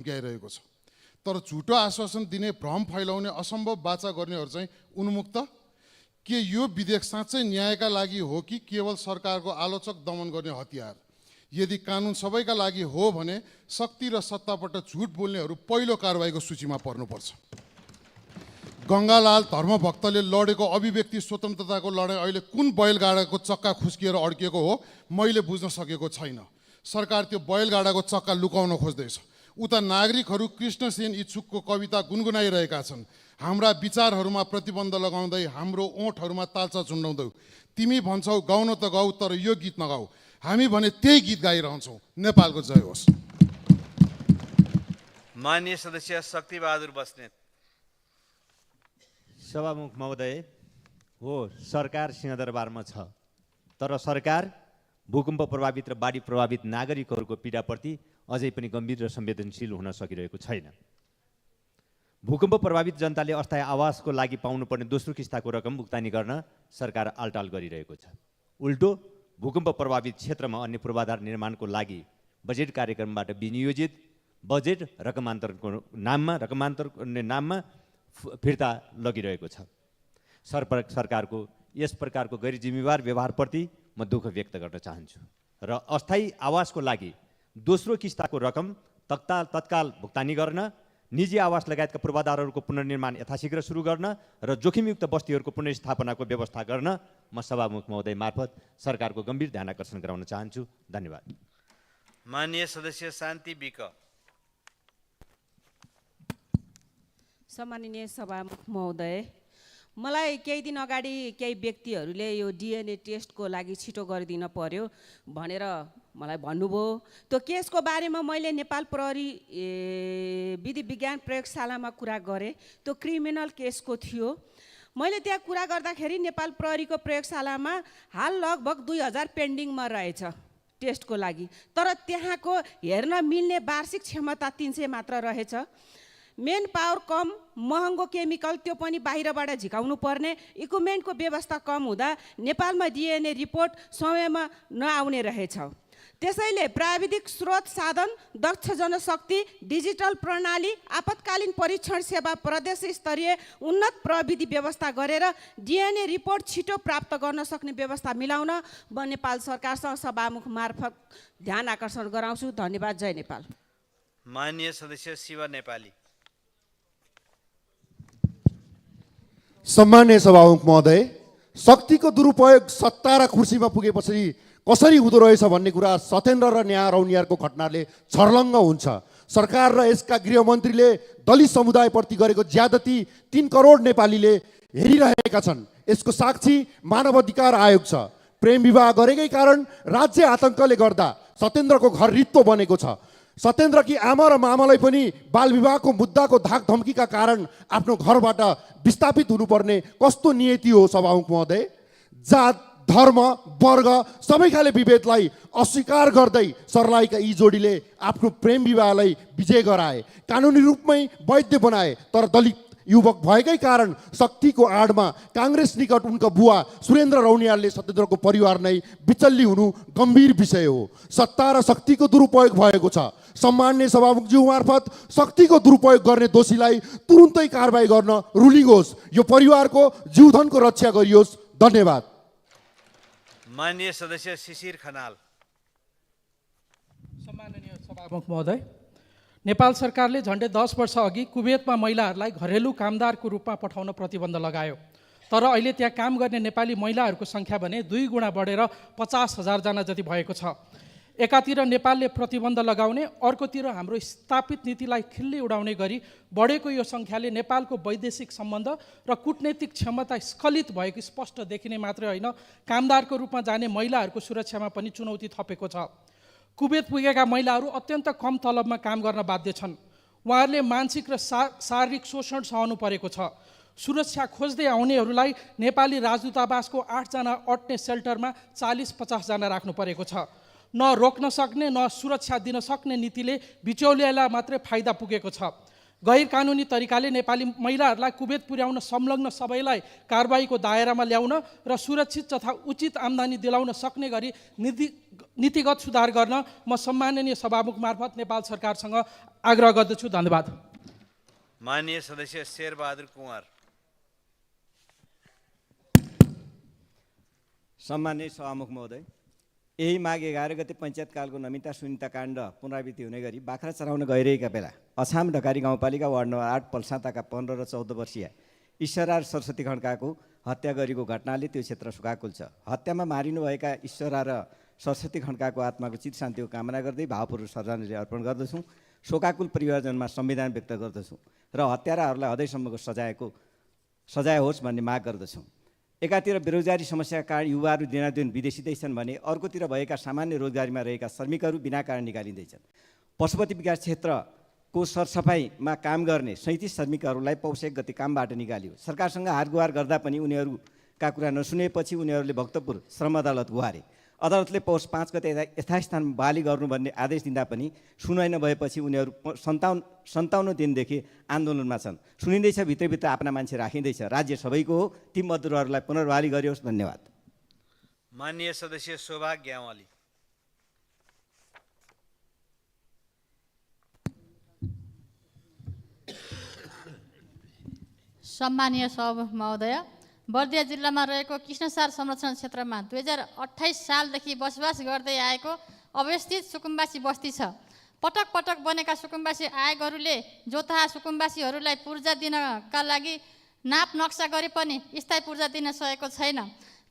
गइरहेको छ। तर झुटो आश्वासन दिने, भ्रम फैलाउने, असम्भव वाचा गर्नेहरू चाहिँ उन्मुक्त। के यो विधेयक साँच्चै न्यायका लागि हो कि केवल सरकारको आलोचक दमन गर्ने हतियार? यदि कानुन सबैका लागि हो भने शक्ति र सत्तापट्ट झुट बोल्नेहरू पहिलो कारबाहीको सूचीमा पर्नुपर्छ। गङ्गालाल धर्मभक्तले लडेको अभिव्यक्ति स्वतन्त्रताको लडाइँ अहिले कुन बैलगाडाको चक्का खुस्किएर अड्किएको हो मैले बुझ्न सकेको छैन। सरकार त्यो बैलगाडाको चक्का लुकाउन खोज्दैछ। उता नागरिकहरू कृष्णसेन इच्छुकको कविता गुनगुनाइरहेका छन्। हाम्रा विचारहरूमा प्रतिबन्ध लगाउँदै, हाम्रो ओठहरूमा तालचा झुन्डाउँदै, तिमी भन्छौ गाउन त गाऊ तर यो गीत नगाऊ, हामी भने त्यही गीत गाइरहन्छौँ। नेपालको जय होस्। माननीय सदस्य शक्तिबहादुर बस्नेत। सभामुख महोदय, हो सरकार सिंहदरबारमा छ, तर सरकार भूकम्प प्रभावित र बाढी प्रभावित नागरिकहरूको पीडाप्रति अझै पनि गम्भीर र संवेदनशील हुन सकिरहेको छैन। भूकम्प प्रभावित जनताले अस्थायी आवासको लागि पाउनुपर्ने दोस्रो किस्ताको रकम भुक्तानी गर्न सरकार आलटाल गरिरहेको छ। उल्टो भूकम्प प्रभावित क्षेत्रमा अन्य पूर्वाधार निर्माणको लागि बजेट कार्यक्रमबाट विनियोजित बजेट रकमान्तरणको नाममा फिर्ता लगिरहेको छ। सरकारको यस प्रकारको गैर जिम्मेवार व्यवहारप्रति म दुःख व्यक्त गर्न चाहन्छु र अस्थायी आवासको लागि दोस्रो किस्ताको रकम तत्काल भुक्तानी गर्न, निजी आवास लगायतका पूर्वाधारहरूको पुनर्निर्माण यथाशीघ्र सुरु गर्न र जोखिमयुक्त बस्तीहरूको पुनर्स्थापनाको व्यवस्था गर्न म सभामुख महोदय मार्फत सरकारको गम्भीर ध्यान आकर्षण गराउन चाहन्छु। धन्यवाद। माननीय सदस्य शान्ति विक। सम्माननीय सभामुख महोदय, मलाई केही दिन अगाडि केही व्यक्तिहरूले यो डिएनए टेस्टको लागि छिटो गरिदिन पर्यो भनेर मलाई भन्नुभयो। त्यो केसको बारेमा मैले नेपाल प्रहरी विधि विज्ञान प्रयोगशालामा कुरा गरेँ। त्यो क्रिमिनल केसको थियो। मैले त्यहाँ कुरा गर्दाखेरि नेपाल प्रहरीको प्रयोगशालामा हाल लगभग 2000 पेन्डिङमा रहेछ टेस्टको लागि। तर त्यहाँको हेर्न मिल्ने वार्षिक क्षमता 300 मात्र रहेछ। मेन पावर कम, महँगो केमिकल, त्यो पनि बाहिरबाट झिकाउनु पर्ने, इक्विपमेन्टको व्यवस्था कम हुँदा नेपालमा डिएनए रिपोर्ट समयमा नआउने रहेछ। त्यसैले प्राविधिक स्रोत साधन, दक्ष जनशक्ति, डिजिटल प्रणाली, आपतकालीन परीक्षण सेवा, प्रदेश स्तरीय उन्नत प्रविधि व्यवस्था गरेर डिएनए रिपोर्ट छिटो प्राप्त गर्न सक्ने व्यवस्था मिलाउन म नेपाल सरकारसँग सभामुख मार्फत ध्यान आकर्षण गराउँछु। धन्यवाद। जय नेपाल। माननीय सदस्य शिव नेपाली। सम्माननीय सभामुख महोदय, शक्तिको दुरुपयोग सत्ता र कुर्सीमा पुगेपछि कसरी हुँदो रहेछ भन्ने कुरा सत्येन्द्र र नेहा रौनियारको घटनाले छर्लङ्ग हुन्छ। सरकार र यसका गृहमन्त्रीले दलित समुदायप्रति गरेको ज्यादती 3 करोड नेपालीले हेरिरहेका छन्। यसको साक्षी मानव अधिकार आयोग छ। प्रेम विवाह गरेकै कारण राज्य आतङ्कले गर्दा सत्येन्द्रको घर रित्तो बनेको छ। सत्येन्द्रकी आमा र मामालाई पनि बाल विवाहको मुद्दाको धाक धम्कीका कारण आफ्नो घरबाट विस्थापित हुनुपर्ने कस्तो नियति हो सभामुख महोदय? जात, धर्म, वर्ग सबै खाले विभेदलाई अस्वीकार गर्दै सर्लाहीका यी जोडीले आफ्नो प्रेम विवाहलाई विजय गराए, कानुनी रूपमै वैध बनाए। तर दलित युवक भएकै कारण शक्तिको आडमा काङ्ग्रेस निकट उनका बुवा सुरेन्द्र रौनियालले सत्येन्द्रको परिवार नै विचल्ली हुनु गम्भीर विषय हो। सत्ता र शक्तिको दुरुपयोग भएको छ। सम्माननीय सभामुखज्यू मार्फत शक्तिको दुरुपयोग गर्ने दोषीलाई तुरुन्तै कारबाही गर्न रुलिङ होस्। यो परिवारको जीवधनको रक्षा गरियोस्। धन्यवाद। माननीय सदस्य शिशिर खनाल। सम्माननीय सभामुख महोदय, नेपाल सरकारले झन्डै 10 वर्ष अघि कुवेतमा महिलाहरूलाई घरेलु कामदारको रूपमा पठाउन प्रतिबन्ध लगायो। तर अहिले त्यहाँ काम गर्ने नेपाली महिलाहरूको सङ्ख्या भने 2 गुणा बढेर 50,000 जना जति भएको छ। एकातिर नेपालले प्रतिबन्ध लगाउने, अर्कोतिर हाम्रो स्थापित नीतिलाई खिल्ली उडाउने गरी बढेको यो सङ्ख्याले नेपालको वैदेशिक सम्बन्ध र कूटनैतिक क्षमता स्खलित भएको स्पष्ट देखिने मात्रै होइन, कामदारको रूपमा जाने महिलाहरूको सुरक्षामा पनि चुनौती थपेको छ। कुवेत पुगेका महिलाहरू अत्यन्त कम तलबमा काम गर्न बाध्य छन्। उहाँहरूले मानसिक र शारीरिक शोषण सहनु परेको छ। सुरक्षा खोज्दै आउनेहरूलाई नेपाली राजदूतावासको 8 जना अट्ने सेल्टरमा 40-50 जना राख्नु परेको छ। न रोक्न सक्ने न सुरक्षा दिन सक्ने नीतिले बिचौलियालाई मात्रै फाइदा पुगेको छ। गैर कानुनी तरिकाले नेपाली महिलाहरूलाई कुवेत पुर्याउन संलग्न सबैलाई कारबाहीको दायरामा ल्याउन र सुरक्षित तथा उचित आम्दानी दिलाउन सक्ने गरी नीतिगत सुधार गर्न म सम्माननीय सभामुख मार्फत नेपाल सरकारसँग आग्रह गर्दछु। धन्यवाद। माननीय सदस्य शेरबहादुर कुँवर। सम्माननीय सभामुख महोदय, यही माघ 11 गते पञ्चायतकालको नमिता सुनिता काण्ड पुनरावृत्ति हुने गरी बाख्रा चराउन गइरहेका बेला अछाम ढकारी गाउँपालिका वार्ड नम्बर 8 पल्साताका 15 र 14 वर्षीय ईश्वरा सरस्वती खड्काको हत्या गरेको घटनाले त्यो क्षेत्र शोकाकुल छ। हत्यामा मारिनुभएका ईश्वरा र सरस्वती खड्काको आत्माको चिर शान्तिको कामना गर्दै भावपूर्वक श्रद्धाञ्जली अर्पण गर्दछौँ। शोकाकुल परिवारजनमा संविधान व्यक्त गर्दछौँ र हत्याराहरूलाई हदैसम्मको सजाय होस् भन्ने माग गर्दछौँ। एकातिर बेरोजगारी समस्याका कारण युवाहरू दिनादिन विदेशी दैछन् भने अर्कोतिर भएका सामान्य रोजगारीमा रहेका श्रमिकहरू बिना कारण निकालिँदैछन्। पशुपति विकास क्षेत्रको सरसफाइमा काम गर्ने 37 श्रमिकहरूलाई पौष 1 गते कामबाट निकालियो। सरकारसँग हारगुहार गर्दा पनि उनीहरूका कुरा नसुनेपछि उनीहरूले भक्तपुर श्रम अदालत गुहारे। अदालतले पौष 5 गते यथास्थानमा बहाली गर्नु भन्ने आदेश दिँदा पनि सुनवाई नभएपछि उनीहरू 57 दिनदेखि आन्दोलनमा छन्। सुनिँदैछ, भित्रभित्र आफ्ना मान्छे राखिँदैछ। राज्य सबैको हो, ती मजदुरहरूलाई पुनर्बहाली गरियोस्। धन्यवाद। माननीय सदस्य शोभा ग्यावाली। सम्मानीय सभामुख महोदय, बर्दिया जिल्लामा रहेको कृष्णसार संरक्षण क्षेत्रमा 2028 सालदेखि बसोबास गर्दै आएको अवस्थित सुकुम्बासी बस्ती छ। पटक पटक बनेका सुकुम्बासी आयोगहरूले जोतहा सुकुम्बासीहरूलाई पूर्जा दिनका लागि नाप नक्सा गरे पनि स्थायी पूर्जा दिन सकेको छैन।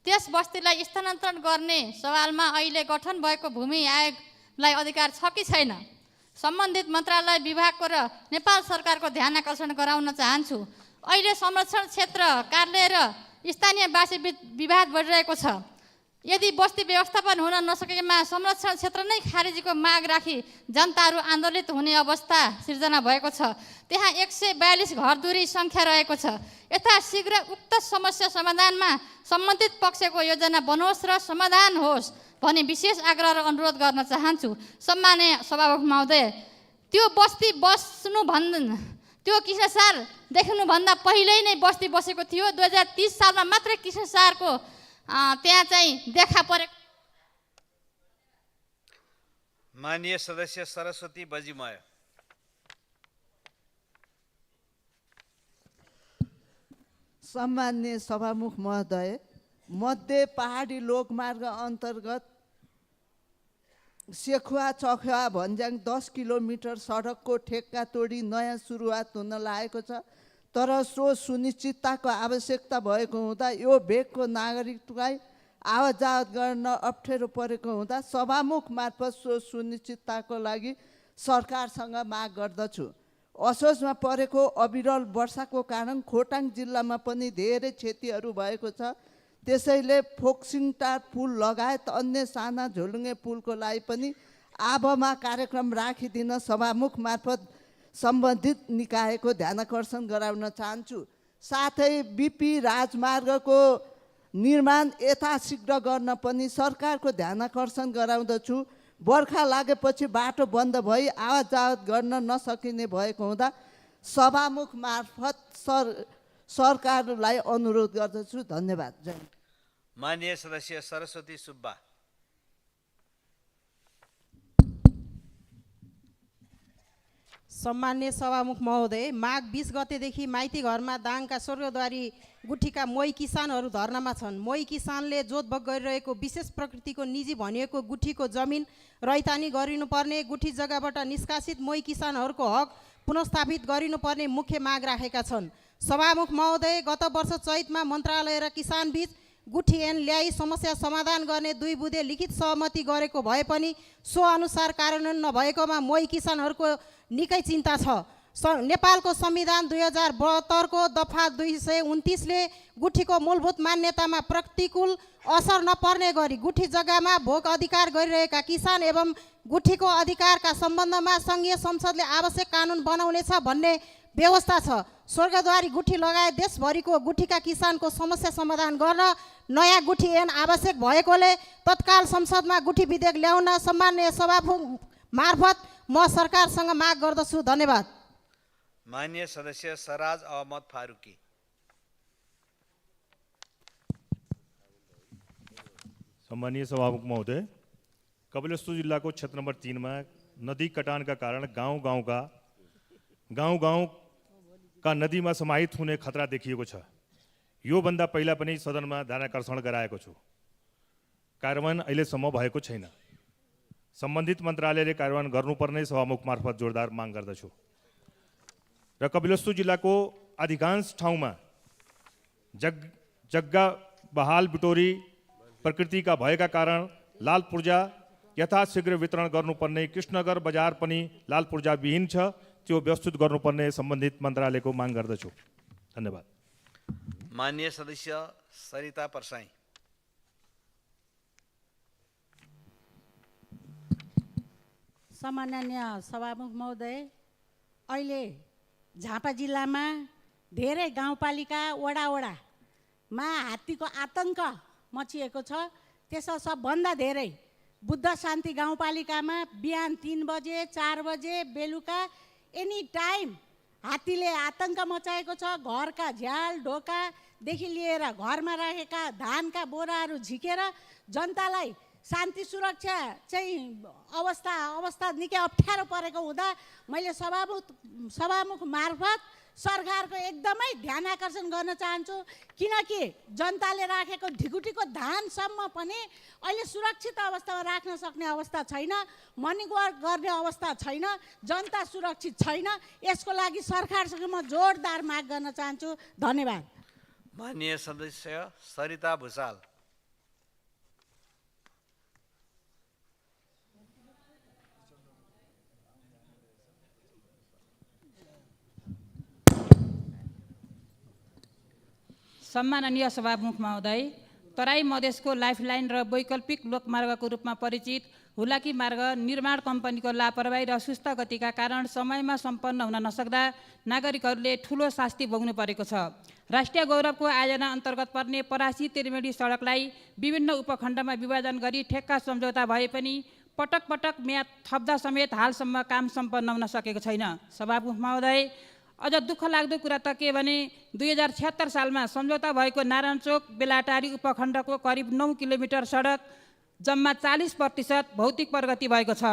त्यस बस्तीलाई स्थानान्तरण गर्ने सवालमा अहिले गठन भएको भूमि आयोगलाई अधिकार छ कि छैन? सम्बन्धित मन्त्रालय, विभागको र नेपाल सरकारको ध्यान आकर्षण गराउन चाहन्छु। अहिले संरक्षण क्षेत्र कार्यालय र स्थानीयवासी विवाद बढिरहेको छ। यदि बस्ती व्यवस्थापन हुन नसकेमा संरक्षण क्षेत्र नै खारेजीको माग राखी जनताहरू आन्दोलित हुने अवस्था सिर्जना भएको छ। त्यहाँ 142 घरधुरी सङ्ख्या रहेको छ। यथाशीघ्र उक्त समस्या समाधानमा सम्बन्धित पक्षको योजना बनोस् र समाधान होस् भनी विशेष आग्रह र अनुरोध गर्न चाहन्छु। सम्माननीय सभामुख महोदय, त्यो बस्ती त्यो कृष्णसार देखिनुभन्दा पहिल्यै नै बस्ती बसेको थियो। 2030 सालमा मात्रै कृष्णसारको त्यहाँ चाहिँ देखा परेको। माननीय सदस्य सरस्वती बजिमय। सम्माननीय सभामुख महोदय, मध्य पहाडी लोकमार्ग अन्तर्गत सेखुवा चखुवा भन्ज्याङ 10 किलोमिटर सडकको ठेक्का तोडी नयाँ सुरुवात हुन लागेको छ। तर सो सुनिश्चितताको आवश्यकता भएको हुँदा यो भेगको नागरिकलाई आवत जावत गर्न अप्ठ्यारो परेको हुँदा सभामुख मार्फत सो सुनिश्चितताको लागि सरकारसँग माग गर्दछु। असोजमा परेको अविरल वर्षाको कारण खोटाङ जिल्लामा पनि धेरै क्षतिहरू भएको छ। त्यसैले फोक्सिङटार पुल लगायत अन्य साना झोलुङ्गे पुलको लागि पनि आबमा कार्यक्रम राखिदिन सभामुख मार्फत सम्बन्धित निकायको ध्यानाकर्षण गराउन चाहन्छु। साथै बिपी राजमार्गको निर्माण यथाशीघ्र गर्न पनि सरकारको ध्यानाकर्षण गराउँदछु। बर्खा लागेपछि बाटो बन्द भई आवत जावत गर्न नसकिने भएको हुँदा सभामुख मार्फत सरकारलाई अनुरोध गर्दछु। धन्यवाद। जय। माननीय सदस्य सरस्वती सुब्बा। सम्मान्य सभामुख महोदय, माघ 20 गतेदेखि माइती घरमा दाङका स्वर्गद्वारी गुठीका मोही किसानहरू धर्नामा छन्। मोही किसानले जोतभोग गरिरहेको विशेष प्रकृतिको निजी भनिएको गुठीको जमिन रैतानी गरिनुपर्ने, गुठी जग्गाबाट निष्कासित मोही किसानहरूको हक पुनर्स्थापित गरिनुपर्ने मुख्य माग राखेका छन्। सभामुख महोदय, गत वर्ष चैतमा मन्त्रालय र किसान बीच गुठी ऐन ल्याई समस्या समाधान गर्ने 2 बुँदे लिखित सहमति गरेको भए पनि सो अनुसार कार्यान्वयन नभएकोमा मोही किसानहरूको निकै चिन्ता छ। नेपालको संविधान 2072 को दफा 229 ले गुठीको मूलभूत मान्यतामा प्रतिकूल असर नपर्ने गरी गुठी जग्गामा भोग अधिकार गरिरहेका किसान एवं गुठीको अधिकारका सम्बन्धमा सङ्घीय संसदले आवश्यक कानुन बनाउनेछ भन्ने व्यवस्था छ। स्वर्गद्वारी गुठी लगायत देशभरिको गुठीका किसानको समस्या समाधान गर्न नयाँ गुठी ऐन आवश्यक भएकोले तत्काल संसदमा गुठी विधेयक ल्याउन सम्माननीय सभामुख मार्फत म सरकारसँग माग गर्दछु। धन्यवाद। माननीय सदस्य सराज अहमद फारूकी। सम्मानीय सभामुख महोदय, कपिलवस्तु जिल्लाको क्षेत्र नम्बर 3 मा नदी कटानका कारण गाउँ गाउँका गाउँ गाउँका नदीमा समाहित हुने खतरा देखिएको छ। योभन्दा पहिला पनि सदनमा ध्यानाकर्षण गराएको छु। कार्यान्वयन अहिलेसम्म भएको छैन। सम्बन्धित मन्त्रालयले कार्यान्वयन गर्नुपर्ने सभामुख मार्फत जोरदार माग गर्दछु। र कपिलवस्तु जिल्लाको अधिकांश ठाउँमा जग्गा बहाल बिटोरी प्रकृतिका भएका कारण लाल पूर्जा यथाशीघ्र वितरण गर्नुपर्ने, कृष्णनगर बजार पनि लाल पूर्जा विहीन छ, त्यो व्यवस्थित गर्नुपर्ने सम्बन्धित मन्त्रालयको माग गर्दछु। धन्यवाद। माननीय सदस्य सरिता परसाई। सम्माननीय सभामुख महोदय, अहिले झापा जिल्लामा धेरै गाउँपालिका वडामा हात्तीको आतङ्क मचिएको छ। त्यसमा सबभन्दा धेरै बुद्ध शान्ति गाउँपालिकामा बिहान 3 बजे 4 बजे बेलुका एनी टाइम हात्तीले आतङ्क मचाएको छ। घरका झ्याल ढोकादेखि लिएर घरमा राखेका धानका बोराहरू झिकेर जनतालाई शान्ति सुरक्षा चाहिँ अवस्था निकै अप्ठ्यारो परेको हुँदा मैले सभामुख मार्फत सरकारको एकदमै ध्यान आकर्षण गर्न चाहन्छु, किनकि जनताले राखेको ढिकुटीको धानसम्म पनि अहिले सुरक्षित अवस्थामा राख्न सक्ने अवस्था छैन, मनी गर्ने अवस्था छैन, जनता सुरक्षित छैन। यसको लागि सरकारसँग म जोरदार माग गर्न चाहन्छु। धन्यवाद। माननीय सदस्य सरिता भुसाल। सम्माननीय सभामुख महोदय, तराई मधेसको लाइफलाइन र वैकल्पिक लोकमार्गको रूपमा परिचित हुलाकी मार्ग निर्माण कम्पनीको लापरवाही र सुस्त गतिका कारण समयमा सम्पन्न हुन नसक्दा नागरिकहरूले ठूलो शास्ति भोग्नु परेको छ। राष्ट्रिय गौरवको आयोजना अन्तर्गत पर्ने परासी त्रिवेणी सडकलाई विभिन्न उपखण्डमा विभाजन गरी ठेक्का सम्झौता भए पनि पटक पटक म्याद थप्दा समेत हालसम्म काम सम्पन्न हुन सकेको छैन। सभामुख महोदय, अझ दुःख लाग्दो कुरा त के भने 2076 सालमा सम्झौता भएको नारायणचोक बेलाटारी उपखण्डको करिब 9 किलोमिटर सडक जम्मा 40% भौतिक प्रगति भएको छ।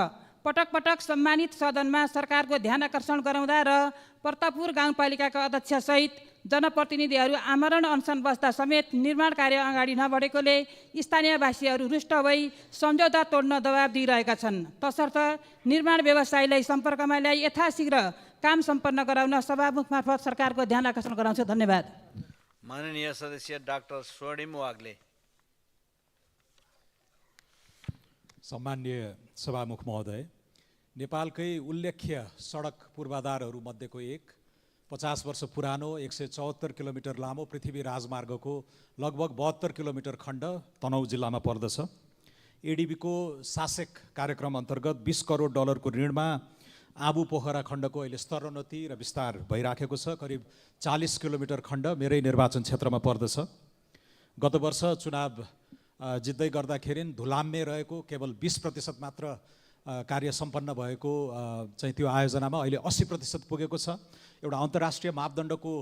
पटक पटक सम्मानित सदनमा सरकारको ध्यान आकर्षण गराउँदा र प्रतापपुर गाउँपालिकाका अध्यक्षसहित जनप्रतिनिधिहरू आमरण अनसन बस्दा समेत निर्माण कार्य अगाडि नबढेकोले स्थानीयवासीहरू रुष्ट भई सम्झौता तोड्न दबाब दिइरहेका छन्। तसर्थ निर्माण व्यवसायीलाई सम्पर्कमा ल्याई यथाशीघ्र काम सम्पन्न गराउन सभामुख मार्फत सरकारको ध्यान आकर्षण गराउँछु। धन्यवाद। माननीय सदस्य डाक्टर स्वर्णिम वाग्ले। सम्मान्य सभामुख महोदय, नेपालकै उल्लेख्य सडक पूर्वाधारहरू मध्येको एक 50 वर्ष पुरानो 174 किलोमिटर लामो पृथ्वी राजमार्गको लगभग 72 किलोमिटर खण्ड तनहुँ जिल्लामा पर्दछ। एडिबीको सासेक कार्यक्रम अन्तर्गत 20 करोड डलरको ऋणमा आबु पोखरा खण्डको अहिले स्तरोन्नति र विस्तार भइराखेको छ। करिब 40 किलोमिटर खण्ड मेरै निर्वाचन क्षेत्रमा पर्दछ। गत वर्ष चुनाव जित्दै गर्दाखेरि धुलाम्मे रहेको केवल 20% मात्र कार्य सम्पन्न भएको चाहिँ त्यो आयोजनामा अहिले 80% पुगेको छ। एउटा अन्तर्राष्ट्रिय मापदण्डको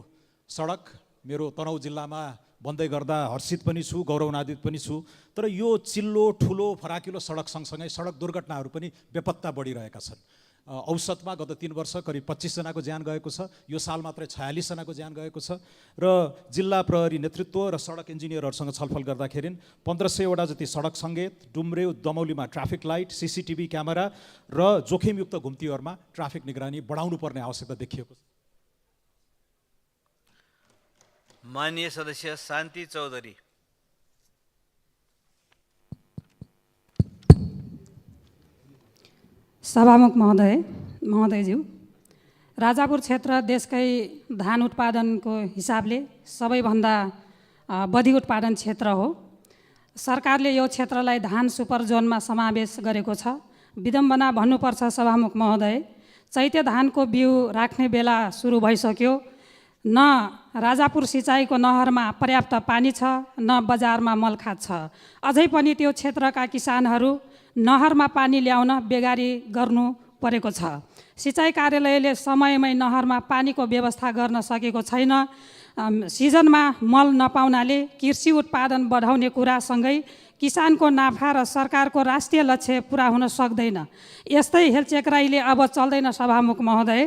सडक मेरो तनहुँ जिल्लामा बन्दै गर्दा हर्षित पनि छु, गौरवान्वित पनि छु। तर यो चिल्लो ठुलो फराकिलो सडक सँगसँगै सडक दुर्घटनाहरू पनि बेपत्ता बढिरहेका छन्। औसतमा गत 3 वर्ष करिब 25 जनाको ज्यान गएको छ। यो साल मात्रै 46 जनाको ज्यान गएको छ। र जिल्ला प्रहरी नेतृत्व र सडक इन्जिनियरहरूसँग छलफल गर्दाखेरि 1500 वटा जति सडक सङ्केत, डुम्रे दमौलीमा ट्राफिक लाइट, CCTV क्यामेरा र जोखिमयुक्त घुम्तीहरूमा ट्राफिक निगरानी बढाउनु पर्ने आवश्यकता देखिएको छ। माननीय सदस्य शान्ति चौधरी। सभामुख महोदयज्यू, राजापुर क्षेत्र देशकै धान उत्पादनको हिसाबले सबैभन्दा बढी उत्पादन क्षेत्र हो। सरकारले यो क्षेत्रलाई धान सुपर जोनमा समावेश गरेको छ। विडम्बना भन्नुपर्छ सभामुख महोदय, चैते धानको बिउ राख्ने बेला सुरु भइसक्यो। न राजापुर सिँचाइको नहरमा पर्याप्त पानी छ, न बजारमा मलखात छ। अझै पनि त्यो क्षेत्रका किसानहरू नहरमा पानी ल्याउन बेगारी गर्नु परेको छ। सिँचाइ कार्यालयले समयमै नहरमा पानीको व्यवस्था गर्न सकेको छैन। सिजनमा मल नपाउनाले कृषि उत्पादन बढाउने कुरासँगै किसानको नाफा र सरकारको राष्ट्रिय लक्ष्य पुरा हुन सक्दैन। यस्तै हेलचेक्राइले अब चल्दैन सभामुख महोदय।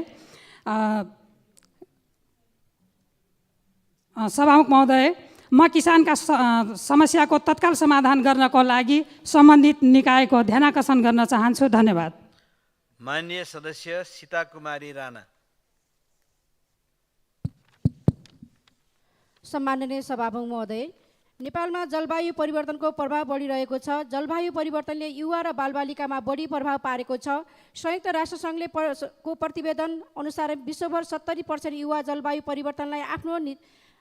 सभामुख महोदय, म किसानका समस्याको तत्काल समाधान गर्नको लागि सम्बन्धित निकायको ध्यानाकर्षण गर्न चाहन्छु। धन्यवाद। माननीय सदस्य सीता कुमारी राणा। सम्माननीय सभामुख महोदय, नेपालमा जलवायु परिवर्तनको प्रभाव बढिरहेको छ। जलवायु परिवर्तनले युवा र बालबालिकामा बढी प्रभाव पारेको छ। संयुक्त राष्ट्रसङ्घले को प्रतिवेदन अनुसार विश्वभर 70% युवा जलवायु परिवर्तनलाई आफ्नो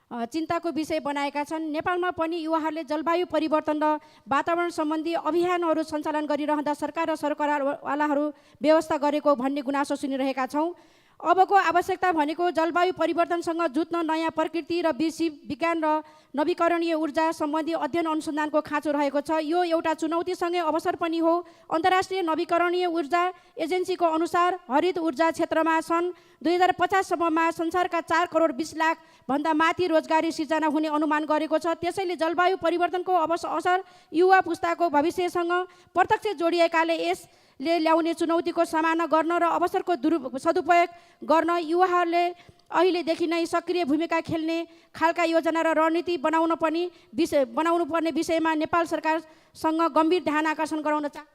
चिन्ताको विषय बनाएका छन्। नेपालमा पनि युवाहरूले जलवायु परिवर्तन र वातावरण सम्बन्धी अभियानहरू सञ्चालन गरिरहँदा सरकार र सरकारवालाहरू व्यवस्था गरेको भन्ने गुनासो सुनिरहेका छौँ। अबको आवश्यकता भनेको जलवायु परिवर्तनसँग जुझ्न नयाँ प्रकृति र विज्ञान र नवीकरणीय ऊर्जा सम्बन्धी अध्ययन अनुसन्धानको खाँचो रहेको छ। यो एउटा चुनौतीसँगै अवसर पनि हो। अन्तर्राष्ट्रिय नवीकरणीय ऊर्जा एजेन्सीको अनुसार हरित ऊर्जा क्षेत्रमा सन् 2050 सम्ममा संसारका 4 करोड 20 लाख भन्दा माथि रोजगारी सिर्जना हुने अनुमान गरेको छ। त्यसैले जलवायु परिवर्तनको असर युवा पुस्ताको भविष्यसँग प्रत्यक्ष जोडिएकाले यसले ल्याउने चुनौतीको सामना गर्न र अवसरको सदुपयोग गर्न युवाहरूले अहिलेदेखि नै सक्रिय भूमिका खेल्ने खालका योजना र रणनीति बनाउनु पर्ने विषयमा नेपाल सरकारसँग गम्भीर ध्यान आकर्षण गराउन चाहन्छु।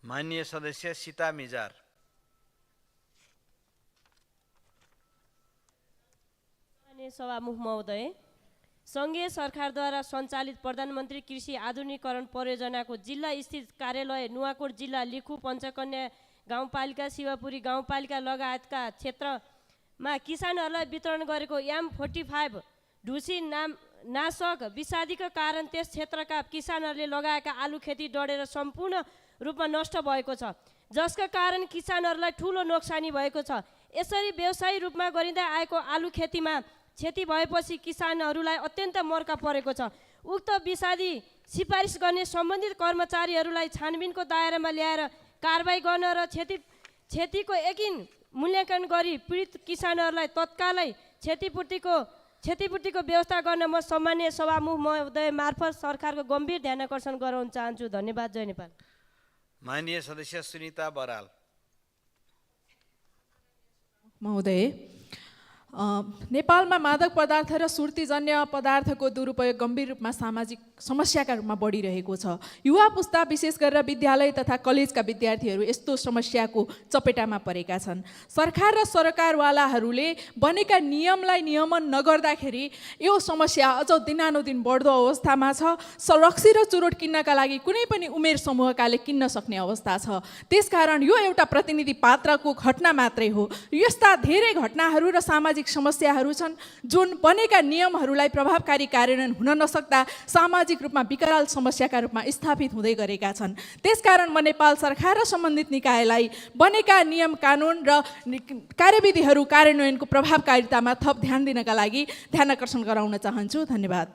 माननीय सदस्य सीता मिजार। माननीय सभामुख महोदय, सङ्घीय सरकारद्वारा सञ्चालित प्रधानमन्त्री कृषि आधुनिकीकरण परियोजनाको जिल्ला स्थित कार्यालय नुवाकोट जिल्ला लिखु पञ्चकन्या गाउँपालिका शिवपुरी गाउँपालिका लगायतका क्षेत्रमा किसानहरूलाई वितरण गरेको M45 ढुसी नाशक विषादीका कारण त्यस क्षेत्रका किसानहरूले लगाएका आलु खेती डढेर सम्पूर्ण रूपमा नष्ट भएको छ, जसका कारण किसानहरूलाई ठुलो नोक्सानी भएको छ। यसरी व्यवसायी रूपमा गरिँदै आएको आलु खेतीमा क्षति भएपछि किसानहरूलाई अत्यन्त मर्का परेको छ। उक्त विषादी सिफारिस गर्ने सम्बन्धित कर्मचारीहरूलाई छानबिनको दायरामा ल्याएर कारबाही गर्न र क्षतिको यकिन मूल्याङ्कन गरी पीडित किसानहरूलाई तत्कालै क्षतिपूर्तिको व्यवस्था गर्न म सम्माननीय सभामुख महोदय मार्फत सरकारको गम्भीर ध्यान आकर्षण गराउन चाहन्छु। धन्यवाद। जय नेपाल। माननीय सदस्य सुनिता बराल। महोदय, नेपालमा मादक पदार्थ र सुर्तीजन्य पदार्थको दुरुपयोग गम्भीर रूपमा सामाजिक समस्याका रूपमा बढिरहेको छ। युवा पुस्ता विशेष गरेर विद्यालय तथा कलेजका विद्यार्थीहरू यस्तो समस्याको चपेटामा परेका छन्। सरकार र सरकारवालाहरूले बनेका नियमलाई नियमन नगर्दाखेरि यो समस्या अझ दिनानुदिन बढ्दो अवस्थामा छ। रक्सी र चुरोट किन्नका लागि कुनै पनि उमेर समूहकाले किन्न सक्ने अवस्था छ। त्यसकारण यो एउटा प्रतिनिधि पात्रको घटना मात्रै हो। यस्ता धेरै घटनाहरू र सामाजिक समस्याहरू छन् जुन बनेका नियमहरूलाई प्रभावकारी कार्यान्वयन हुन नसक्दा सामाजिक रूपमा विकराल समस्याका रूपमा स्थापित हुँदै गरेका छन्। त्यसकारण म नेपाल सरकार र सम्बन्धित निकायलाई बनेका नियम कानुन र कार्यविधिहरू कार्यान्वयनको प्रभावकारितामा थप ध्यान दिनका लागि ध्यान आकर्षण गराउन चाहन्छु। धन्यवाद।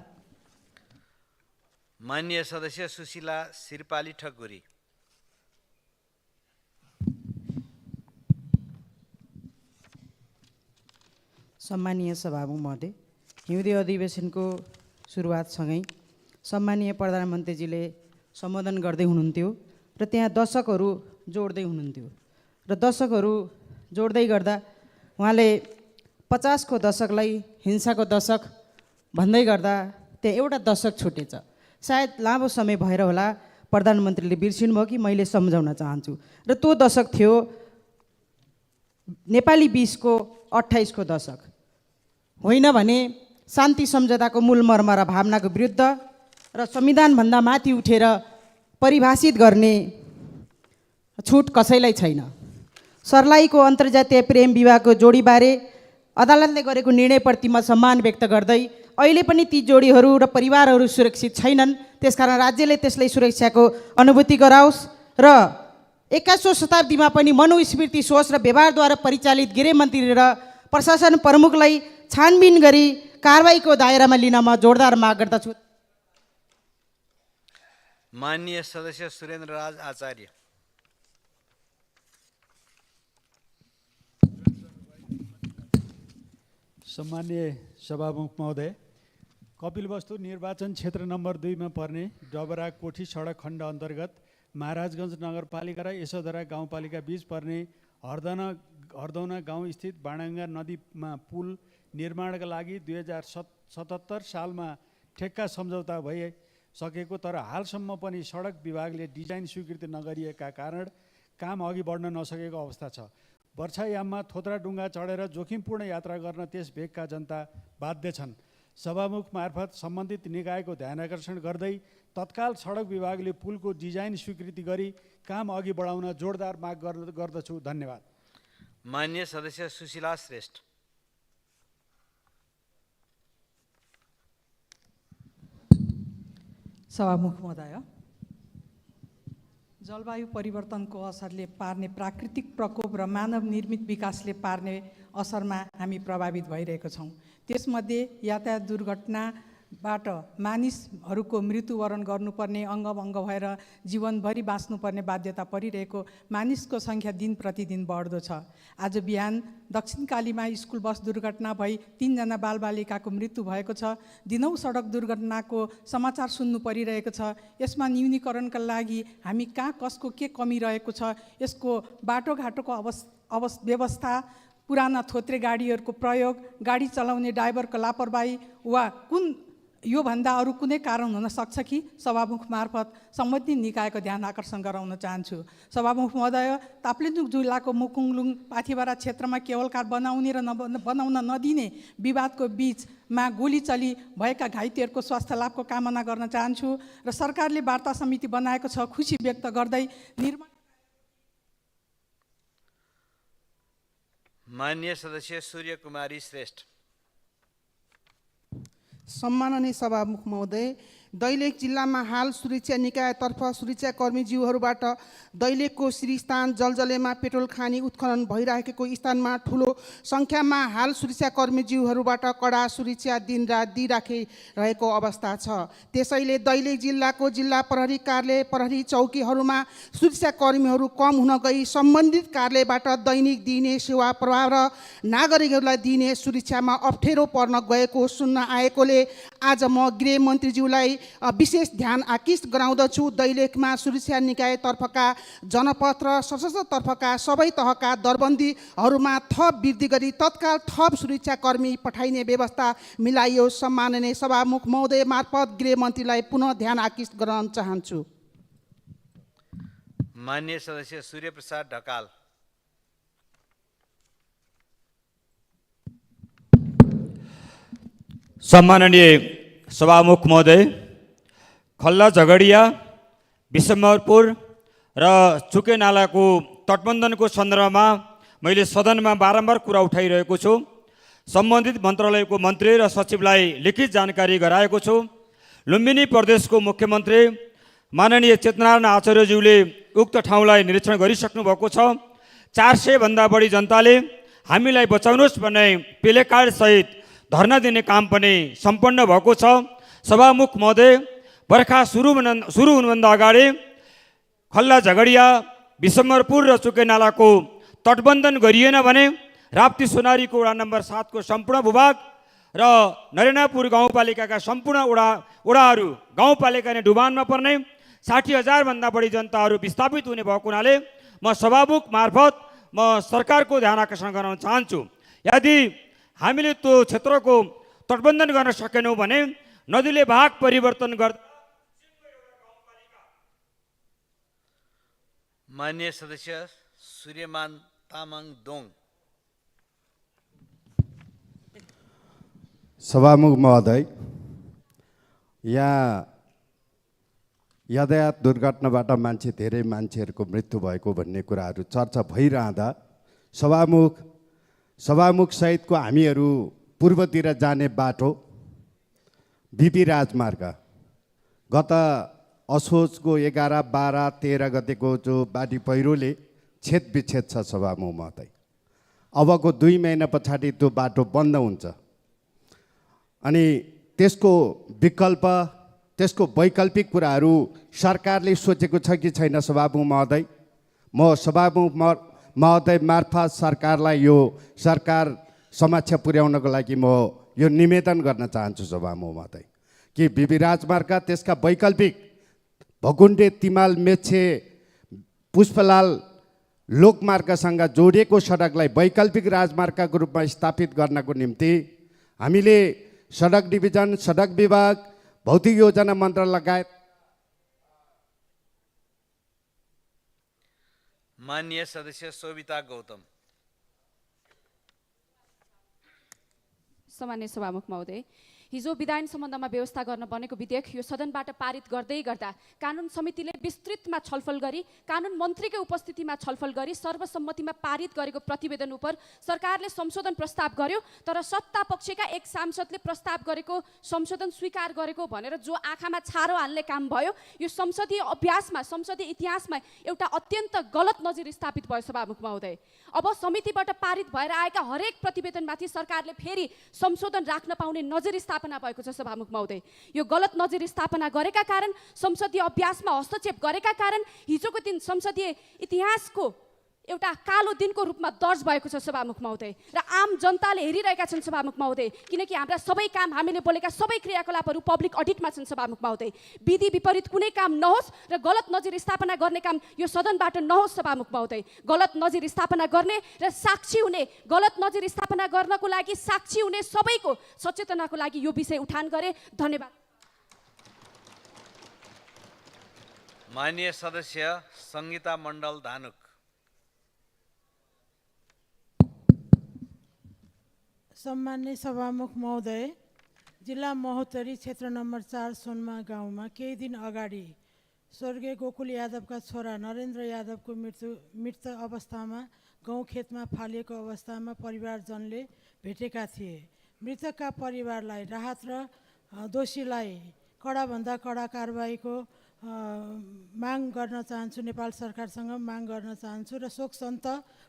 माननीय सदस्य सुशीला सिरपाली ठकुरी। सम्मानीय सभामुख महोदय, हिउँदे अधिवेशनको सुरुवातसँगै सम्मानीय प्रधानमन्त्रीजीले सम्बोधन गर्दै हुनुहुन्थ्यो र त्यहाँ दशकहरू जोड्दै हुनुहुन्थ्यो र दशकहरू जोड्दै गर्दा उहाँले 50 को दशकलाई हिंसाको दशक भन्दै गर्दा त्यहाँ एउटा दशक छुटेछ। सायद लामो समय भएर होला प्रधानमन्त्रीले बिर्सिनुभयो कि मैले सम्झाउन चाहन्छु। र त्यो दशक थियो नेपाली 20 को 28 को दशक। होइन भने शान्ति सम्झौताको मूल मर्म र भावनाको विरुद्ध र संविधानभन्दा माथि उठेर परिभाषित गर्ने छुट कसैलाई छैन। सर्लाहीको अन्तर्जातीय प्रेम विवाहको जोडीबारे अदालतले गरेको निर्णयप्रति म सम्मान व्यक्त गर्दै अहिले पनि ती जोडीहरू र परिवारहरू सुरक्षित छैनन्। त्यसकारण राज्यले त्यसलाई सुरक्षाको अनुभूति गराओस् र 21औं शताब्दीमा पनि मनुस्मृति सोच र व्यवहारद्वारा परिचालित गृहमन्त्री र प्रशासन प्रमुखलाई छानबिन गरी कारबाहीको दायरामा लिन म जोरदार माग गर्दछु। माननीय सदस्य सुरेन्द्र राज आचार्य। सम्मानीय सभामुख महोदय, कपिलवस्तु निर्वाचन क्षेत्र नम्बर 2 मा पर्ने डबरा कोठी सडक खण्ड अन्तर्गत महाराजगञ्ज नगरपालिका र यशोधरा गाउँपालिका बीच पर्ने हर्दन हर्दौना गाउँ स्थित बाणगङ्गा नदीमा पुल निर्माणका लागि 2077 सालमा ठेक्का सम्झौता भइसकेको, तर हालसम्म पनि सडक विभागले डिजाइन स्वीकृति नगरिएका कारण काम अघि बढ्न नसकेको अवस्था छ। वर्षायाममा थोत्रा डुङ्गा चढेर जोखिमपूर्ण यात्रा गर्न त्यस भेगका जनता बाध्य छन्। सभामुख मार्फत सम्बन्धित निकायको ध्यानआकर्षण गर्दै तत्काल सडक विभागले पुलको डिजाइन स्वीकृति गरी काम अघि बढाउन जोडदार माग गर्दछु। धन्यवाद। मान्य सदस्य सुशीला श्रेष्ठ। सभामुख महोदय, जलवायु परिवर्तनको असरले पार्ने प्राकृतिक प्रकोप र मानव निर्मित विकासले पार्ने असरमा हामी प्रभावित भइरहेका छौँ। त्यसमध्ये यातायात दुर्घटनाबाट मानिसहरूको मृत्युवरण गर्नुपर्ने, अङ्ग भएर जीवनभरि बाँच्नुपर्ने बाध्यता परिरहेको मानिसको सङ्ख्या दिन प्रतिदिन बढ्दो छ। आज बिहान दक्षिणकालीमा स्कुल बस दुर्घटना भई 3 जना बालबालिकाको मृत्यु भएको छ। दिनौँ सडक दुर्घटनाको समाचार सुन्नु परिरहेको छ। यसमा न्यूनीकरणका लागि हामी कहाँ कसको के कमी रहेको छ, यसको बाटोघाटोको व्यवस्था, पुराना थोत्रे गाडीहरूको प्रयोग, गाडी चलाउने ड्राइभरको लापरवाही वा योभन्दा अरू कुनै कारण हुन सक्छ कि सभामुख मार्फत सम्बन्धित निकायको ध्यान आकर्षण गराउन चाहन्छु। सभामुख महोदय, ताप्लेजुङ जिल्लाको मुकुङलुङ पाथिभरा क्षेत्रमा केवल कार बनाउने र बनाउन नदिने विवादको बीचमा गोली चली भएका घाइतेहरूको स्वास्थ्य लाभको कामना गर्न चाहन्छु र सरकारले वार्ता समिति बनाएको छ। खुसी व्यक्त गर्दै निर्माण। मान्य सदस्य सूर्य कुमारी श्रेष्ठ। सम्माननीय सभामुख महोदय, दैलेख जिल्लामा हाल सुरक्षा निकायतर्फ सुरक्षाकर्मीज्यूहरूबाट दैलेखको श्रीस्थान जलजलेमा पेट्रोल खानी उत्खनन भइरहेको स्थानमा ठुलो सङ्ख्यामा हाल सुरक्षाकर्मीज्यूहरूबाट कडा सुरक्षा दिनरात दिइराखिरहेको अवस्था छ। त्यसैले दैलेख जिल्लाको जिल्ला प्रहरी कार्यालय, प्रहरी चौकीहरूमा सुरक्षाकर्मीहरू कम हुन गई सम्बन्धित कार्यालयबाट दैनिक दिइने सेवा प्रभाव र नागरिकहरूलाई दिइने सुरक्षामा अप्ठ्यारो पर्न गएको सुन्न आएकोले आज म गृहमन्त्रीज्यूलाई विशेष ध्यान आकृष्ट गराउँदछु। दैलेखमा सुरक्षा निकायतर्फका जनपथ र सशस्त्र तर्फका सबै तहका दरबन्दीहरूमा थप वृद्धि गरी तत्काल थप सुरक्षाकर्मी पठाइने व्यवस्था मिलाइयोस्। सम्माननीय सभामुख महोदय मार्फत गृहमन्त्रीलाई पुनः ध्यान आकृष्ट गराउन चाहन्छु। मान्य सदस्य सूर्यप्रसाद ढकाल। सम्माननीय सभामुख महोदय, खल्ला झगडिया, विशम्बरपुर र चुके नालाको तटबन्धनको सन्दर्भमा मैले सदनमा बारम्बार कुरा उठाइरहेको छु। सम्बन्धित मन्त्रालयको मन्त्री र सचिवलाई लिखित जानकारी गराएको छु। लुम्बिनी प्रदेशको मुख्यमन्त्री माननीय चेतनारायण आचार्यज्यूले उक्त ठाउँलाई निरीक्षण गरिसक्नु भएको छ। 400 भन्दा बढी जनताले हामीलाई बचाउनुहोस् भन्ने प्लेकार्डसहित धरना दिने काम पनि सम्पन्न भएको छ। सभामुख महोदय, बर्खा सुरु हुनुभन्दा अगाडि खल्ला झगडिया, विशम्बरपुर र चुके नालाको तटबन्धन गरिएन भने राप्ती सोनारीको वडा नम्बर 7 को सम्पूर्ण भूभाग र नरेनापुर गाउँपालिकाका सम्पूर्ण वडाहरू गाउँपालिका नै डुबानमा पर्ने, 60,000 भन्दा बढी जनताहरू विस्थापित हुने भएको हुनाले म सभामुख मार्फत म सरकारको ध्यान आकर्षण गराउन चाहन्छु। यदि हामीले त्यो क्षेत्रको तटबन्धन गर्न सकेनौँ भने नदीले भाग परिवर्तन गर्दा। मान्य सदस्य सूर्यमान तामाङ दोङ। सभामुख महोदय, यहाँ यातायात दुर्घटनाबाट धेरै मान्छेहरूको मृत्यु भएको भन्ने कुराहरू चर्चा भइरहँदा सभामुख सहितको हामीहरू पूर्वतिर जाने बाटो बिपी राजमार्ग गत असोजको 11, 12, 13 गतेको जो बाढी पहिरोले छेदविच्छेद छ सभामुख महोदय। अबको 2 महिना पछाडि त्यो बाटो बन्द हुन्छ अनि त्यसको विकल्प, त्यसको वैकल्पिक कुराहरू सरकारले सोचेको छ कि छैन सभामुख महोदय? म सभामुख महोदय मार्फत सरकारलाई यो सरकार समक्ष पुर्याउनको लागि म यो निवेदन गर्न चाहन्छु सभामुख महोदय कि बिपी राजमार्ग, त्यसका वैकल्पिक भगुन्डे, तिमाल, मेच्छे, पुष्पलाल, लोकमार्गसँग जोडिएको सडकलाई वैकल्पिक राजमार्गको रूपमा स्थापित गर्नको निम्ति हामीले सडक डिभिजन, सडक विभाग, भौतिक योजना मन्त्रालय लगायत माननीय सदस्य शोभिता गौतम। सामान्य सभामुख महोदय, हिजो विधायन सम्बन्धमा व्यवस्था गर्न बनेको विधेयक यो सदनबाट पारित गर्दै गर्दा कानुन समितिले विस्तृतमा छलफल गरी कानुन मन्त्रीकै उपस्थितिमा छलफल गरी सर्वसम्मतिमा पारित गरेको प्रतिवेदन उप सरकारले संशोधन प्रस्ताव गर्यो। तर सत्ता पक्षका एक सांसदले प्रस्ताव गरेको संशोधन स्वीकार गरेको भनेर जो आँखामा छारो हाल्ने काम भयो, यो संसदीय अभ्यासमा, संसदीय इतिहासमा एउटा अत्यन्त गलत नजिर स्थापित भयो सभामुख महोदय। अब समितिबाट पारित भएर आएका हरेक प्रतिवेदनमाथि सरकारले फेरि संशोधन राख्न पाउने नजिर स्थापना भएको छ सभामुख महोदय। यो गलत नजिर स्थापना गरेका कारण, संसदीय अभ्यासमा हस्तक्षेप गरेका कारण हिजोको दिन संसदीय इतिहासको एउटा कालो दिनको रूपमा दर्ज भएको छ सभामुख महोदय। र आम जनताले हेरिरहेका छन् सभामुख महोदय, किनकि हाम्रा सबै काम, हामीले बोलेका सबै क्रियाकलापहरू पब्लिक अडिटमा छन् सभामुख महोदय। विधि विपरीत कुनै काम नहोस् र गलत नजिर स्थापना गर्ने काम यो सदनबाट नहोस् सभामुख महोदय। गलत नजिर स्थापना गर्ने र साक्षी हुने, गलत नजिर स्थापना गर्नको लागि साक्षी हुने सबैको सचेतनाको लागि यो विषय उठान गरे। धन्यवाद। माननीय सदस्य सङ्गीता मण्डल धानुक। सम्मान्य सभामुख महोदय, जिल्ला महोत्तरी क्षेत्र नम्बर 4 सोनमा गाउँमा केही दिन अगाडि स्वर्गीय गोकुल यादवका छोरा नरेन्द्र यादवको मृत अवस्थामा गाउँ खेतमा फालिएको अवस्थामा परिवारजनले भेटेका थिए। मृतकका परिवारलाई राहत र दोषीलाई कडाभन्दा कडा कारबाहीको माग गर्न चाहन्छु, नेपाल सरकारसँग माग गर्न चाहन्छु र शोक सन्त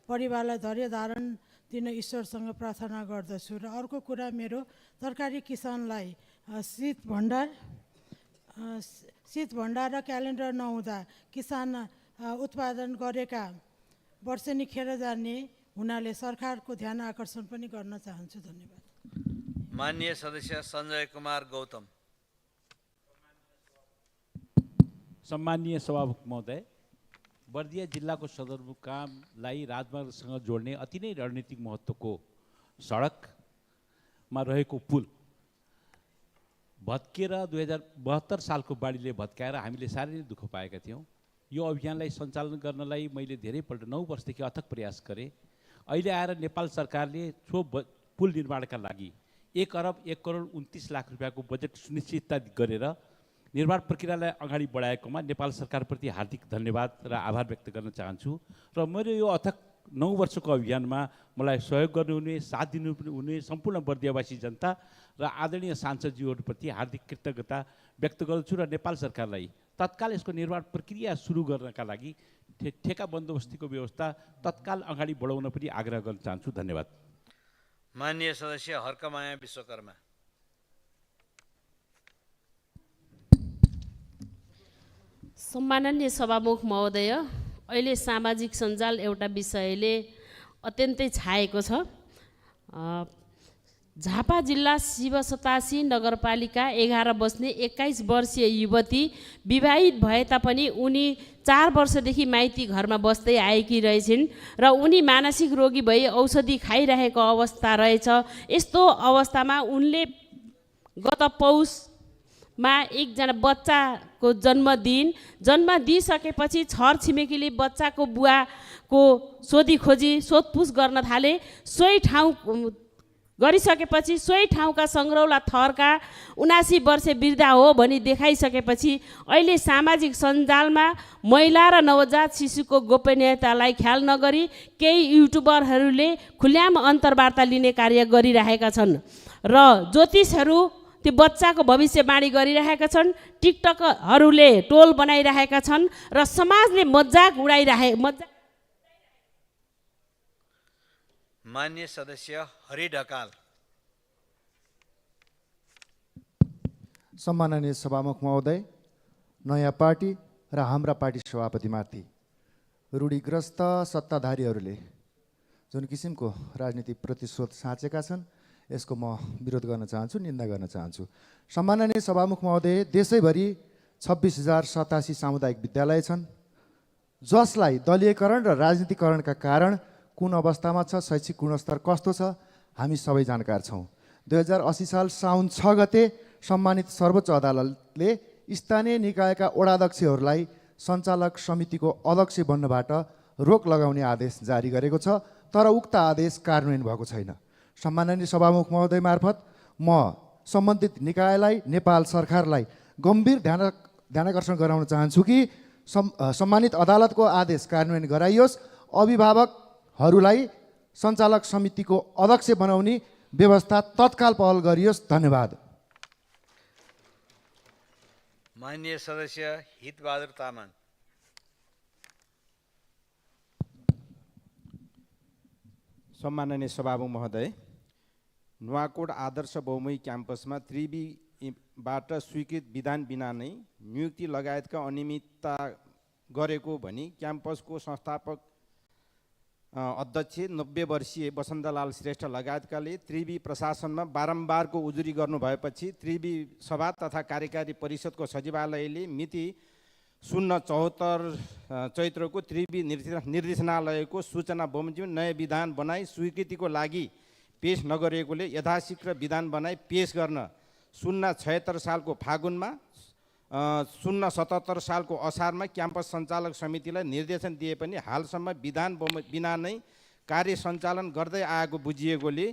परिवारलाई धैर्य धारण दिन ईश्वरसँग प्रार्थना गर्दछु। र अर्को कुरा, मेरो तरकारी किसानलाई शीत भण्डार र क्यालेन्डर नहुँदा किसान उत्पादन गरेका वर्षेनी खेर जाने हुनाले सरकारको ध्यान आकर्षण पनि गर्न चाहन्छु। धन्यवाद। माननीय सदस्य सञ्जय कुमार गौतम। सम्मानीय सभामुख महोदय, बर्दिया जिल्लाको सदरमुकामलाई राजमार्गसँग जोड्ने अति नै रणनीतिक महत्त्वको सडकमा रहेको पुल भत्किएर 2072 सालको बाढीले भत्काएर हामीले साह्रै नै दुःख पाएका थियौँ। यो अभियानलाई सञ्चालन गर्नलाई मैले धेरैपल्ट 9 वर्षदेखि अथक प्रयास गरेँ। अहिले आएर नेपाल सरकारले सो पुल निर्माणका लागि 1 अरब 1 करोड 29 लाख रुपियाँको बजेट सुनिश्चितता गरेर निर्माण प्रक्रियालाई अगाडि बढाएकोमा नेपाल सरकारप्रति हार्दिक धन्यवाद र आभार व्यक्त गर्न चाहन्छु। र मेरो यो अथक 9 वर्षको अभियानमा मलाई सहयोग गर्नुहुने, साथ दिनुहुने सम्पूर्ण बर्दियावासी जनता र आदरणीय सांसदज्यूहरूप्रति हार्दिक कृतज्ञता व्यक्त गर्छु र नेपाल सरकारलाई तत्काल यसको निर्माण प्रक्रिया सुरु गर्नका लागि ठेका बन्दोबस्तीको व्यवस्था तत्काल अगाडि बढाउन पनि आग्रह गर्न चाहन्छु। धन्यवाद। माननीय सदस्य हर्कमाया विश्वकर्मा। सम्माननीय सभामुख महोदय, अहिले सामाजिक सञ्जाल एउटा विषयले अत्यन्तै छाएको छ। झापा जिल्ला शिवसतासी नगरपालिका 11 बस्ने 21 वर्षीय युवती विवाहित भए तापनि उनी 4 वर्षदेखि माइती घरमा बस्दै आएकी रहेछिन् र उनी मानसिक रोगी भई औषधि खाइरहेको अवस्था रहेछ। यस्तो अवस्थामा उनले गत पौषमा एकजना बच्चाको जन्म दिइसकेपछि छर छिमेकीले बच्चाको बुवाको सोधी खोजी सोधपुछ गर्न थाले। सोही ठाउँका सङ्ग्रौला थरका 79 वर्षे वृद्धा हो भनी देखाइसकेपछि अहिले सामाजिक सञ्जालमा महिला र नवजात शिशुको गोपनीयतालाई ख्याल नगरी केही युट्युबरहरूले खुल्याम अन्तर्वार्ता लिने कार्य गरिरहेका छन् र ज्योतिषहरू त्यो बच्चाको भविष्यवाणी गरिरहेका छन्। टिकटकहरूले टोल बनाइरहेका छन् र समाजले मजाक मान्य सदस्य हरि ढकाल। सम्माननीय सभामुख महोदय, नयाँ पार्टी र हाम्रा पार्टी सभापतिमाथि रूढिग्रस्त सत्ताधारीहरूले जुन किसिमको राजनीतिक प्रतिशोध साँचेका छन्, यसको म विरोध गर्न चाहन्छु, निन्दा गर्न चाहन्छु। सम्माननीय सभामुख महोदय, देशैभरि 26,087 सामुदायिक विद्यालय छन्, जसलाई दलीयकरण र राजनीतिकरणका कारण कुन अवस्थामा छ, शैक्षिक गुणस्तर कस्तो छ, हामी सबै जानकार छौँ। 2080 साल साउन 6 गते सम्मानित सर्वोच्च अदालतले स्थानीय निकायका वडाध्यक्षहरूलाई सञ्चालक समितिको अध्यक्ष बन्नबाट रोक लगाउने आदेश जारी गरेको छ, तर उक्त आदेश कार्यान्वयन भएको छैन। सम्माननीय सभामुख महोदय मार्फत म सम्बन्धित निकायलाई, नेपाल सरकारलाई गम्भीर ध्यानाकर्षण गराउन चाहन्छु कि सम्मानित अदालतको आदेश कार्यान्वयन गराइयोस्, अभिभावकहरूलाई सञ्चालक समितिको अध्यक्ष बनाउने व्यवस्था तत्काल पहल गरियोस्। धन्यवाद। माननीय सदस्य हितबहादुर तामाङ। सम्माननीय सभामुख महोदय, नुवाकोट आदर्श बहुमुखी क्याम्पसमा त्रिवीबाट स्वीकृत विधान बिना नै नियुक्ति लगायतका अनियमितता गरेको भनी क्याम्पसको संस्थापक अध्यक्ष 90 वर्षीय वसन्तलाल श्रेष्ठ लगायतकाले त्रिवी प्रशासनमा बारम्बारको उजुरी गर्नु भएपछि त्रिवी सभा तथा कार्यकारी परिषदको सचिवालयले मिति 074 चैत्रको त्रिवी निर्देशनालयको सूचना बमोजिम नयाँ विधान बनाई स्वीकृतिको लागि पेश नगरेकोले यथाशीघ्र विधान बनाई पेश गर्न 076 सालको फागुनमा 077 सालको असारमा क्याम्पस सञ्चालक समितिलाई निर्देशन दिए पनि हालसम्म विधान बिना नै कार्य सञ्चालन गर्दै आएको बुझिएकोले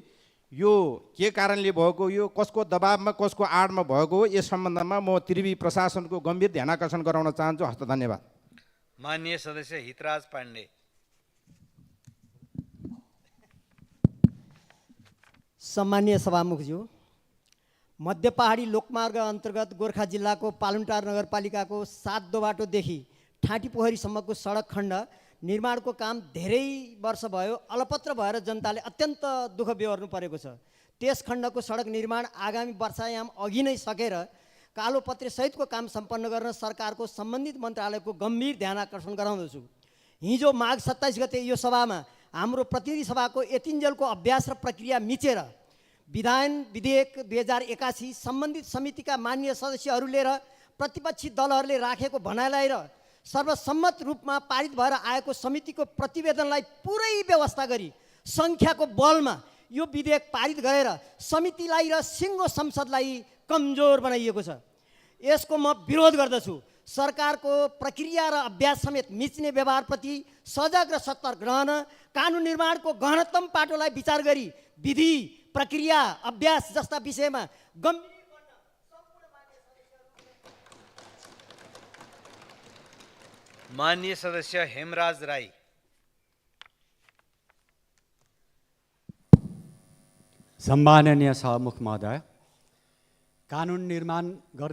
यो के कारणले भएको, यो कसको दबावमा कसको आडमा भएको हो, यस सम्बन्धमा म त्रिवी प्रशासनको गम्भीर ध्यानाकर्षण गराउन चाहन्छु। हस्त धन्यवाद। माननीय सदस्य हितराज पाण्डे। सम्मानीय सभामुखज्यू, मध्य पहाडी लोकमार्ग अन्तर्गत गोर्खा जिल्लाको पालुन्टार नगरपालिकाको 7 बाटोदेखि ठाँटी पोखरीसम्मको सडक खण्ड निर्माणको काम धेरै वर्ष भयो अलपत्र भएर जनताले अत्यन्त दुःख बेहोर्नु परेको छ। त्यस खण्डको सडक निर्माण आगामी वर्षायाम अघि नै सकेर कालोपत्रे सहितको काम सम्पन्न गर्न सरकारको सम्बन्धित मन्त्रालयको गम्भीर ध्यानाकर्षण गराउँदछु। हिजो माघ 27 गते यो सभामा हाम्रो प्रतिनिधि सभाको यतिन्जेलको अभ्यास र प्रक्रिया मिचेर विधान विधेयक 2081 सम्बन्धित समितिका मान्य सदस्यहरूले र प्रतिपक्षी दलहरूले राखेको भनाइलाई र सर्वसम्मत रूपमा पारित भएर आएको समितिको प्रतिवेदनलाई पुरै व्यवस्था गरी सङ्ख्याको बलमा यो विधेयक पारित गरेर समितिलाई र सिङ्गो संसदलाई कमजोर बनाइएको छ। यसको म विरोध गर्दछु। सरकारको प्रक्रिया र अभ्यास समेत मिच्ने व्यवहारप्रति सजग र सतर्क रहन, कानुन निर्माणको गहनतम पाटोलाई विचार गरी विधि, प्रक्रिया, अभ्यास जस्ता विषयमा गम्भीर माननीय सदस्य हेमराज राई। सम्माननीय सभामुख महोदय, कानुन निर्माण गर्ने